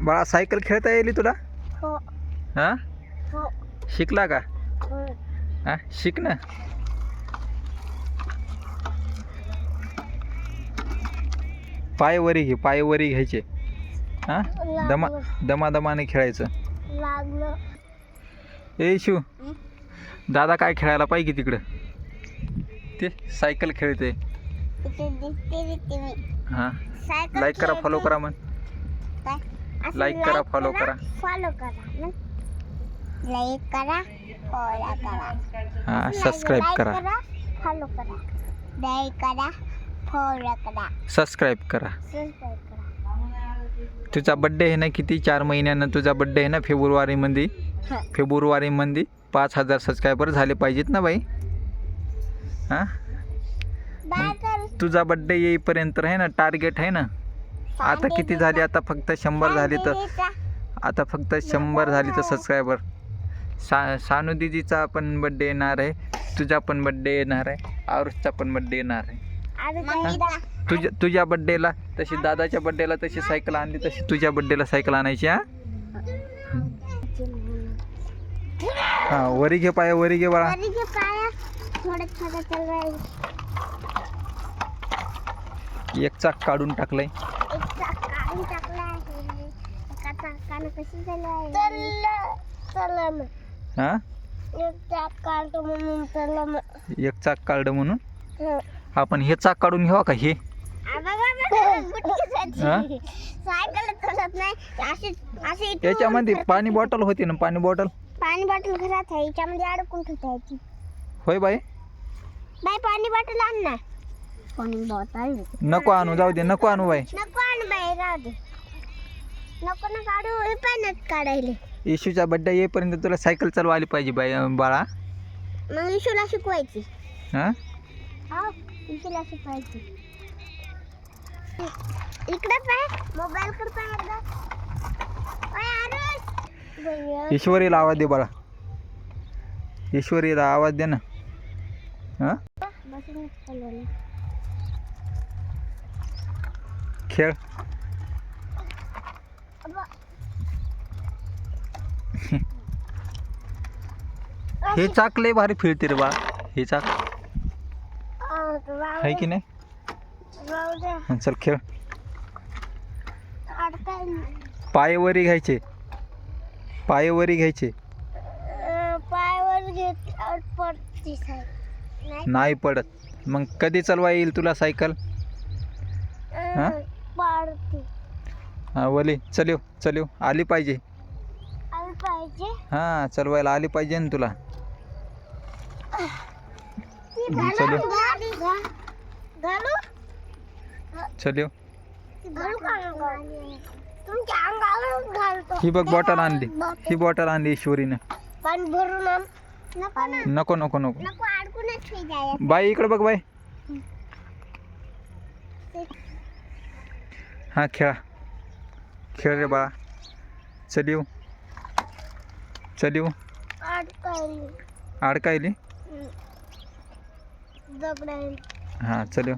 बाळा सायकल खेळता येईल तुला? हो हा हो शिकला का? हो. हा शिक ना. पाय वरी घे, पाय वरी घ्यायचे. हा दमादमाने खेळायचं. लागलं. ए शिव, दादा काय खेळायला पाहिजे तिकडं? ते सायकल खेळते. इथे दिसते मी. हा सायकल लाईक करा, फॉलो खेळते. करा म्हण. काय? असं लाईक करा, फॉलो करा. फॉलो करा. लाईक करा, फॉलो करा. हा सबस्क्राईब करा. फॉलो करा. लाईक करा, फॉलो करा. सबस्क्राईब करा. सबस्क्राईब करा. तुझा बड्डे आहे ना, किती 4 महिन्यानं तुझा बड्डे आहे ना, फेब्रुवारीमध्ये. फेब्रुवारीमध्ये 5000 सबस्क्रायबर झाले पाहिजेत ना बाई. हां तुझा बड्डे येईपर्यंत आहे ना, टार्गेट आहे ना. आता किती झाले? आता फक्त 100 झाले तर, आता फक्त 100 झाले तर सबस्क्रायबर. सानू दीदीचा पण बड्डे येणार आहे, तुझा पण बड्डे येणार आहे, आरुषचा पण बड्डे येणार आहे. तुझ्या बड्डेला तशी, दादाच्या बड्डेला तशी सायकल आणली, तशी तुझ्या बड्डेला सायकल आणायची. हा वरी घे पाया, वरी घे बाळा. एक चाक काढून टाकलंय. हा एक चाक काढलं म्हणून आपण हे चाक काढून घेऊ का? हे याच्यामध्ये पाणी बॉटल होती ना, पाणी बॉटल घरात आहे, याच्यामध्ये अडकून ठेवायची. होय बाई. बाई पाणी बॉटल आण ना. पाणी बॉटल नको आणू, जाऊ दे, नको आणू बाई. नको आण बाई, राहू दे. नको ना काढू, हे पाण्यात काढायले. येशूचा बड्डे येईपर्यंत तुला सायकल चालवा आली पाहिजे बाई बाळा. मग येशूला शिकवायची. हा येशूला शिकवायची. इकडे पाय, मोबाईल कर पाय एकदा. ओय आरुष, ईश्वरीला आवाज दे बाळा. ईश्वरीला आवाज दे ना. हा खेळ. हे चाक लय भारी फिरते रे बाळा. हे चाक आहे की नाही? चल खेळ. पायवरी घ्यायचे, पायवरी घ्यायचे. पायावर घेत पडती नाही पडत. मग कधी चालवा येईल तुला सायकल? हा पडती. हा वली चलिव, चलिव आली पाहिजे. आली पाहिजे. हा चलवायला आली पाहिजे ना तुला. चलिव चलिव. तुमच्या अंगावर घालतो. ही बघ बॉटल आणली, ही बॉटल आणली ईश्वरीनं. पाणी भरून आण. नको नको नको नको, अडकूनच ठेवायचं. बाई इकडे बघ बाई. हा खेळा, खेळ रे बाळा. चलिव चलिव. अडकायली. अडकायली. दगडायली. हा चलिव.